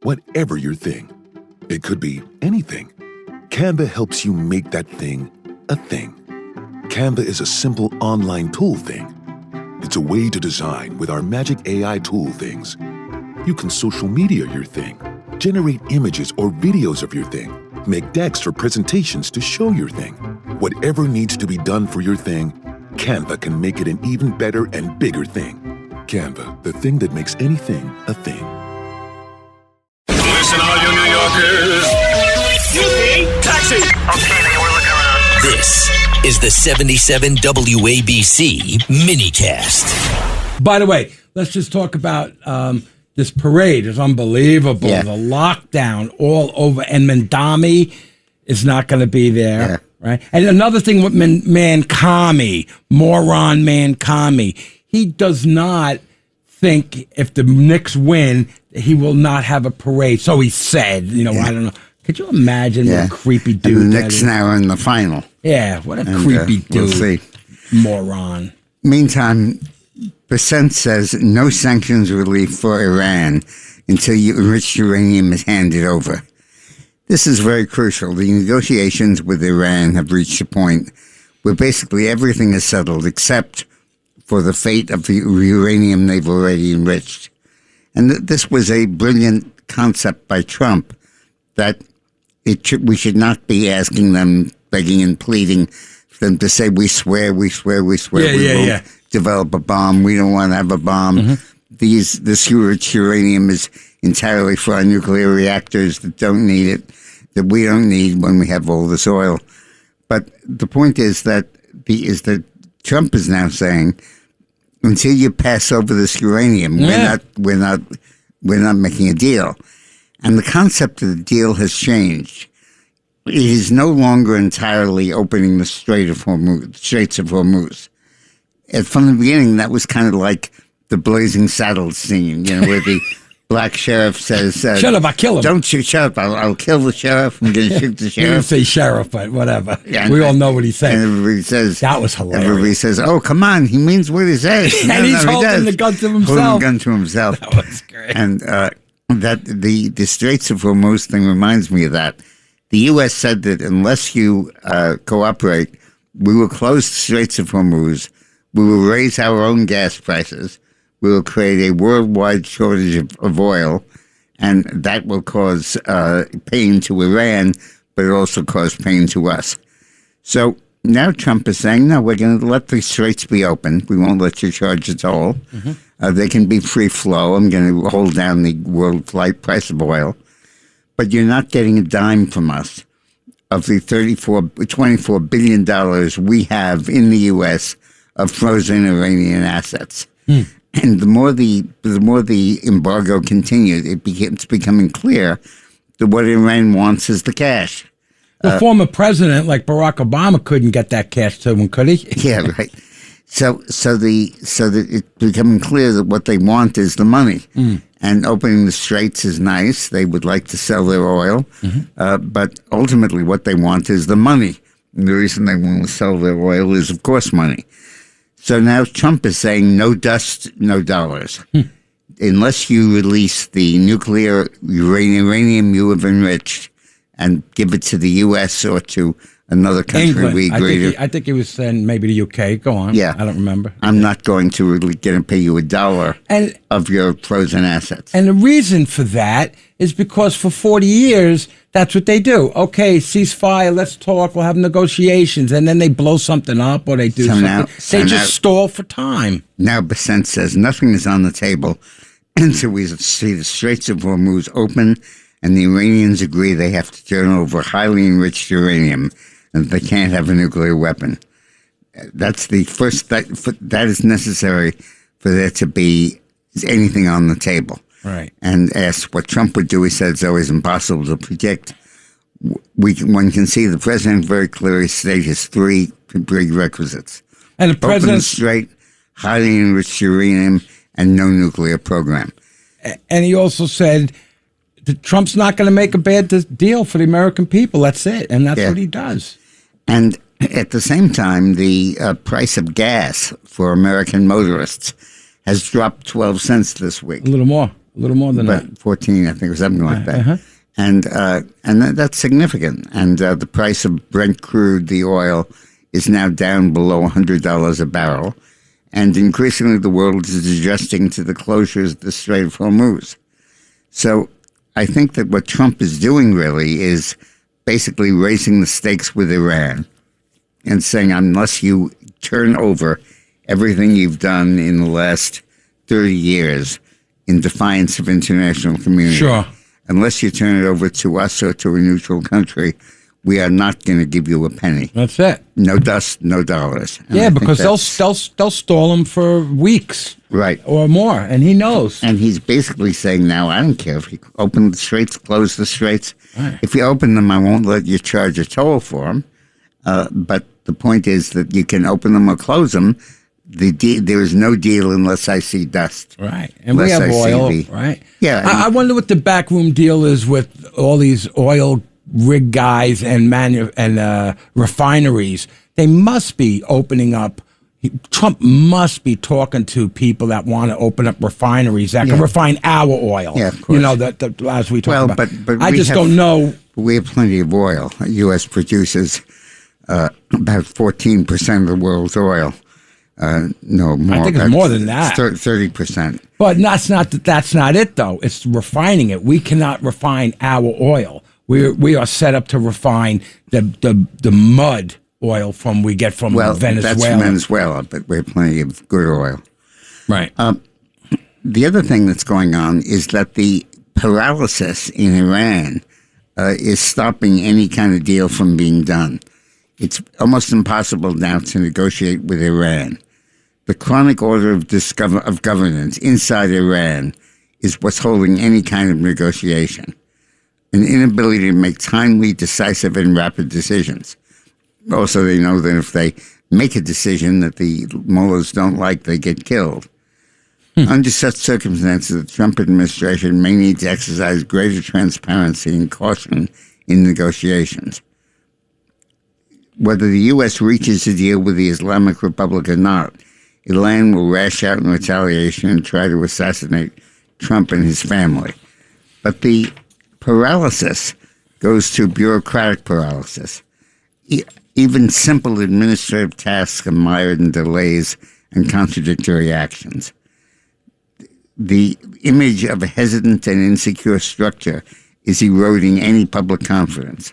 whatever your thing. It could be anything. Canva helps you make that thing a thing. Canva is a simple online tool thing. It's a way to design with our magic AI tool things. You can social media your thing, generate images or videos of your thing, make decks for presentations to show your thing. Whatever needs to be done for your thing, Canva can make it an even better and bigger thing. Canva, the thing that makes anything a thing. Listen, all you New Yorkers. Taxi! Okay, man, we're looking around. This is the 77 WABC minicast. By the way, let's just talk about this parade. It's unbelievable. Yeah. The lockdown all over. And Mandami is not going to be there. Yeah. Right? And another thing with Mancami, moron Mancami, he does not think if the Knicks win, he will not have a parade. So he said, I don't know. Could you imagine what a creepy dude and the that Knicks is? now are in the final. Yeah, what a creepy dude. We'll see. Moron. Meantime, Percent says no sanctions relief for Iran until enriched uranium is handed over. This is very crucial. The negotiations with Iran have reached a point where basically everything is settled except for the fate of the uranium they've already enriched. And this was a brilliant concept by Trump that we should not be asking them, begging and pleading for them to say, we swear we won't develop a bomb. We don't want to have a bomb. Mm-hmm. This enriched uranium is entirely for our nuclear reactors that don't need it, that we don't need when we have all this oil. But the point is that Trump is now saying, until you pass over this uranium, we're not making a deal. And the concept of the deal has changed. It is no longer entirely opening the Straits of Hormuz. And from the beginning, that was kind of like the Blazing Saddles scene, where the black sheriff says, "Shut up! I'll kill him." Don't shoot sheriff. I'll kill the sheriff. I'm going to shoot the He sheriff. didn't say sheriff, but whatever. Yeah, we all know what he said. And everybody says that was hilarious. Everybody says, "Oh, come on, he means what he says." And he's holding the gun to himself. Holding the gun to himself. That was great. And that the Straits of Hormuz thing reminds me of that. The U.S. said that unless you cooperate, we will close the Straits of Hormuz. We will raise our own gas prices. We will create a worldwide shortage of oil, and that will cause pain to Iran, but it also cause pain to us. So now Trump is saying, no, we're going to let the straits be open. We won't let you charge a toll. Mm-hmm. They can be free flow. I'm going to hold down the world flight price of oil. But you're not getting a dime from us of the $24 billion we have in the U.S. of frozen Iranian assets. And the more the embargo continued, it's becoming clear that what Iran wants is the cash. The former president, like Barack Obama, couldn't get that cash to him, could he? Yeah, right. So that it's becoming clear that what they want is the money. And opening the straits is nice. They would like to sell their oil. Mm-hmm. But ultimately what they want is the money. And the reason they want to sell their oil is, of course, money. So now Trump is saying no dust, no dollars. Unless you release the nuclear uranium you have enriched and give it to the U.S. or to another country England. we agree I think he was saying maybe the UK. Go on. Yeah. I don't remember. I'm not going to really pay you $1 of your frozen assets. And the reason for that is because for 40 years, that's what they do. Okay, ceasefire, let's talk, we'll have negotiations. And then they blow something up or they do something. They just stall for time. Now Bessent says nothing is on the table until we see the Straits of Hormuz open and the Iranians agree they have to turn over highly enriched uranium and they can't have a nuclear weapon. That's the first, that is necessary for there to be anything on the table. Right. And asked what Trump would do, he said it's always impossible to predict. One can see the president very clearly state his three prerequisites. And the president open straight, highly enriched uranium, and no nuclear program. And he also said that Trump's not going to make a bad deal for the American people. That's it. And that's what he does. And at the same time, the price of gas for American motorists has dropped 12 cents this week. A little more. A little more than that. But 14, I think, or something like that. Uh-huh. And that's significant. And the price of Brent crude, the oil, is now down below $100 a barrel. And increasingly, the world is adjusting to the closures of the Strait of Hormuz. So I think that what Trump is doing really is basically raising the stakes with Iran and saying, unless you turn over everything you've done in the last 30 years in defiance of international community, Sure. unless you turn it over to us or to a neutral country, we are not going to give you a penny. That's it. No dust, no dollars. And I Yeah, think because that's they'll stall him for weeks, right. or more, and he knows. And he's basically saying now, I don't care if you open the straits, close the straits. Right. If you open them, I won't let you charge a toll for them. But the point is that you can open them or close them. There is no deal unless I see dust. Right, and we Unless have I see oil, the- right? Yeah, I wonder what the backroom deal is with all these oil rig guys and refineries. They must be opening up. Trump must be talking to people that want to open up refineries that can refine our oil. Yeah, of course. You know, that as we talk Well, about. but I we just have- don't know. We have plenty of oil. The U.S. produces about 14% of the world's oil. No, more. I think it's more than that. 30%. But that's not it, though. It's refining it. We cannot refine our oil. We are set up to refine the mud oil we get from Venezuela. That's Venezuela, but we have plenty of good oil. Right. The other thing that's going on is that the paralysis in Iran is stopping any kind of deal from being done. It's almost impossible now to negotiate with Iran. The chronic order of governance inside Iran is what's holding any kind of negotiation. An inability to make timely, decisive, and rapid decisions. Also, they know that if they make a decision that the mullahs don't like, they get killed. Under such circumstances, the Trump administration may need to exercise greater transparency and caution in negotiations. Whether the U.S. reaches a deal with the Islamic Republic or not, Iran will lash out in retaliation and try to assassinate Trump and his family. But the paralysis goes to bureaucratic paralysis. Even simple administrative tasks are mired in delays and contradictory actions. The image of a hesitant and insecure structure is eroding any public confidence.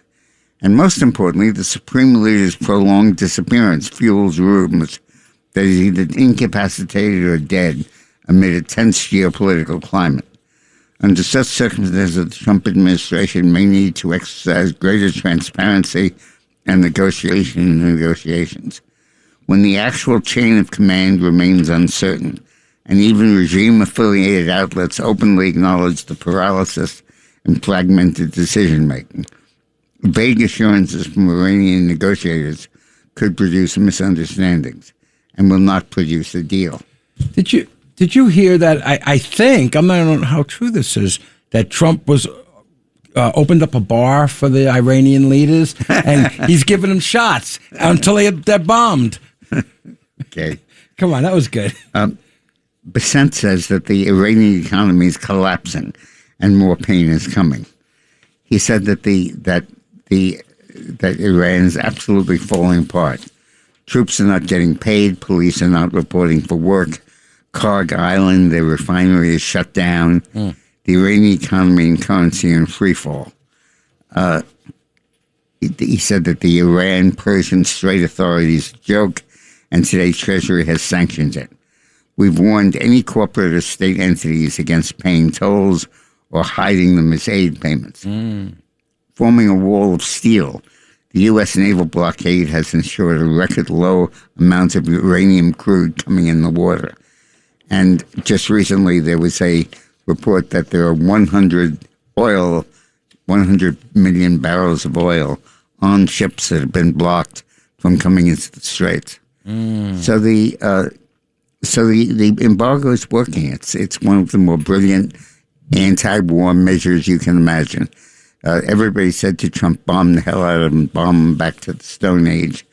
And most importantly, the Supreme Leader's prolonged disappearance fuels rumors that he's either incapacitated or dead amid a tense geopolitical climate. Under such circumstances, the Trump administration may need to exercise greater transparency and negotiations. When the actual chain of command remains uncertain, and even regime-affiliated outlets openly acknowledge the paralysis and fragmented decision-making, vague assurances from Iranian negotiators could produce misunderstandings and will not produce a deal. Did you hear that? I think, I don't know how true this is, that Trump was opened up a bar for the Iranian leaders, and he's giving them shots until they're bombed. Okay. Come on, that was good. Besant says that the Iranian economy is collapsing and more pain is coming. He said that that Iran is absolutely falling apart. Troops are not getting paid. Police are not reporting for work. Karg Island, their refinery, is shut down. The Iranian economy and currency are in free fall. He said that the Iran-Persian Strait authorities joke, and today's Treasury has sanctioned it. We've warned any corporate or state entities against paying tolls or hiding them as aid payments. Forming a wall of steel, the U.S. naval blockade has ensured a record low amount of uranium crude coming in the water. And just recently there was a report that there are 100 million barrels of oil on ships that have been blocked from coming into the straits. So the embargo is working. It's one of the more brilliant anti-war measures you can imagine. Everybody said to Trump, bomb the hell out of him, bomb him back to the Stone Age.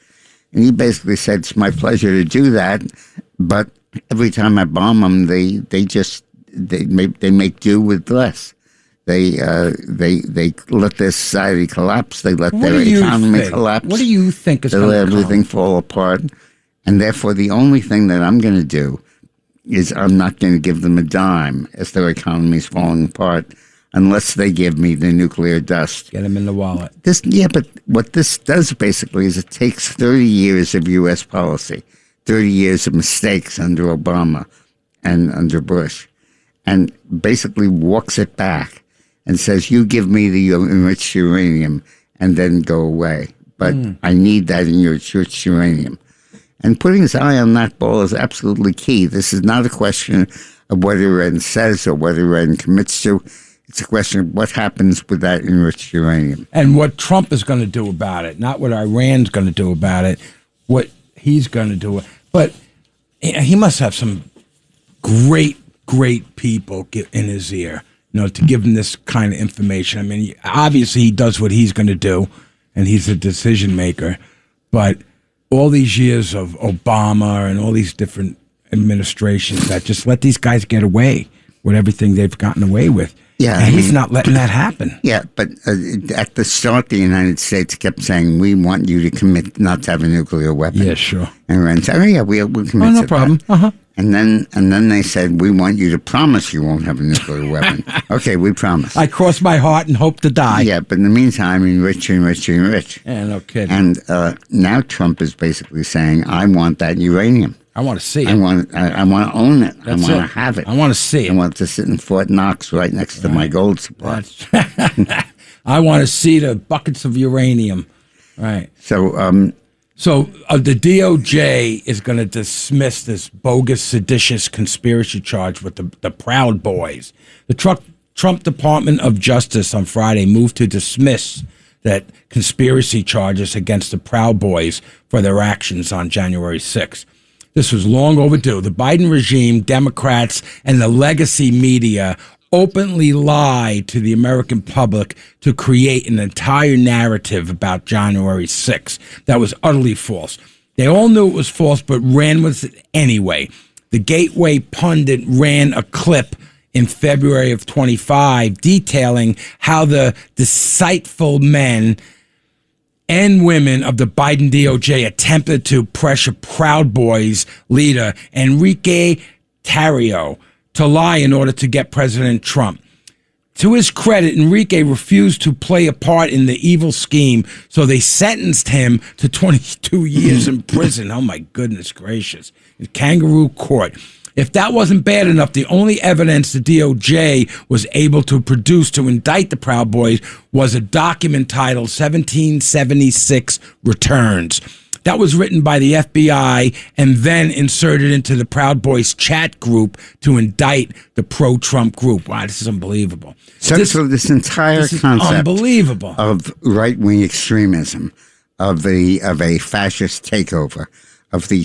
And he basically said, it's my pleasure to do that, but every time I bomb them, they just they make do with less. They let their society collapse. They let their economy collapse. What do you think is they going to let everything fall apart? And therefore, the only thing that I'm going to do is I'm not going to give them a dime as their economy is falling apart unless they give me the nuclear dust. Get them in the wallet. But what this does basically is it takes 30 years of U.S. policy, 30 years of mistakes under Obama and under Bush, and basically walks it back and says, you give me the enriched uranium and then go away. But I need that enriched uranium. And putting his eye on that ball is absolutely key. This is not a question of what Iran says or what Iran commits to. It's a question of what happens with that enriched uranium. And what Trump is going to do about it, not what Iran's going to do about it, what he's going to do. But he must have some great people in his ear, to give him this kind of information. I mean, obviously he does what he's going to do, and he's a decision maker. But all these years of Obama and all these different administrations that just let these guys get away with everything they've gotten away with. Yeah, and he's not letting that happen. Yeah, but at the start, the United States kept saying, we want you to commit not to have a nuclear weapon. Yeah, sure. And Iran said, we'll commit to no problem. that. Uh-huh. And then they said, we want you to promise you won't have a nuclear weapon. Okay, we promise. I cross my heart and hope to die. Yeah, but in the meantime, enrich. Yeah, no kidding. And now Trump is basically saying, I want that uranium. I want to see it. I want to own it. That's I want to have it. I want to see it. I want it to sit in Fort Knox right next to my gold supply. I want to see the buckets of uranium. Right. So the DOJ is going to dismiss this bogus, seditious conspiracy charge with the Proud Boys. The Trump Department of Justice on Friday moved to dismiss that conspiracy charges against the Proud Boys for their actions on January 6th. This was long overdue. The Biden regime, Democrats, and the legacy media openly lied to the American public to create an entire narrative about January 6th that was utterly false. They all knew it was false, but ran with it anyway. The Gateway pundit ran a clip in February of 25 detailing how the deceitful men and women of the Biden DOJ attempted to pressure Proud Boys leader Enrique Tarrio to lie in order to get President Trump. To his credit, Enrique refused to play a part in the evil scheme, so they sentenced him to 22 years in prison. Oh, my goodness gracious. In kangaroo court. If that wasn't bad enough, the only evidence the DOJ was able to produce to indict the Proud Boys was a document titled 1776 Returns. That was written by the FBI and then inserted into the Proud Boys chat group to indict the pro-Trump group. Wow, this is unbelievable. So this entire concept unbelievable. Of right-wing extremism, of a fascist takeover, of the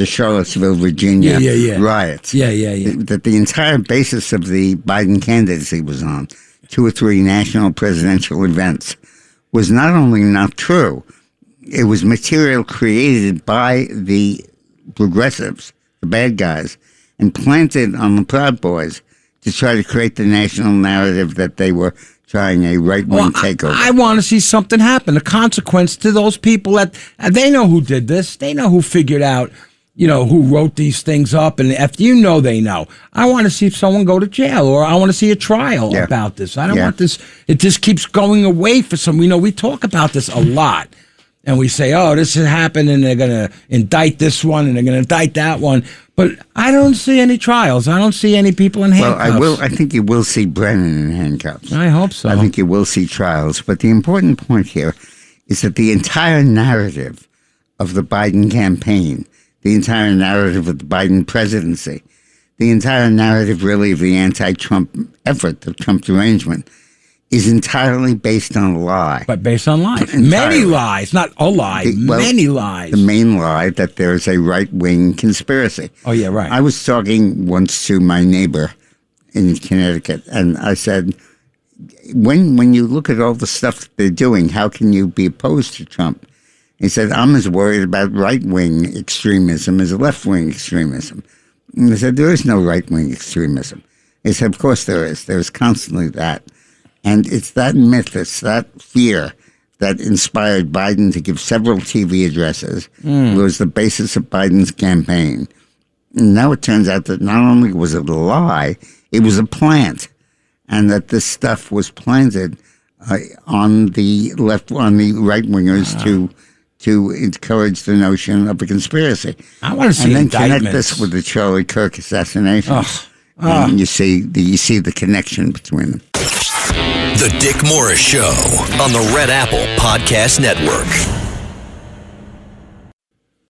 Charlottesville, Virginia riots. That the entire basis of the Biden candidacy was on 2 or 3 national presidential events was not only not true, it was material created by the progressives, the bad guys, and planted on the Proud Boys to try to create the national narrative that they were trying a right-wing takeover. I want to see something happen, a consequence to those people that they know who did this. They know who figured out, who wrote these things up. And if they know. I want to see someone go to jail, or I want to see a trial about this. I don't want this. It just keeps going away for some. We talk about this a lot. And we say, oh, this has happened, and they're going to indict this one, and they're going to indict that one. But I don't see any trials. I don't see any people in handcuffs. Well, I think you will see Brennan in handcuffs. I hope so. I think you will see trials. But the important point here is that the entire narrative of the Biden campaign, the entire narrative of the Biden presidency, the entire narrative really of the anti-Trump effort, the Trump derangement, is entirely based on a lie. But based on lies. Many lies, not a lie, many lies. The main lie that there's a right-wing conspiracy. Oh, yeah, right. I was talking once to my neighbor in Connecticut, and I said, when you look at all the stuff that they're doing, how can you be opposed to Trump? He said, I'm as worried about right-wing extremism as left-wing extremism. And I said, there is no right-wing extremism. They said, of course there is. There's constantly that. And it's that myth, it's that fear that inspired Biden to give several TV addresses. It was the basis of Biden's campaign. And now it turns out that not only was it a lie, it was a plant. And that this stuff was planted on the right wingers to encourage the notion of a conspiracy. I want to see and then indictments. connect this with the Charlie Kirk assassination. And you see the connection between them. The Dick Morris Show on the Red Apple Podcast Network.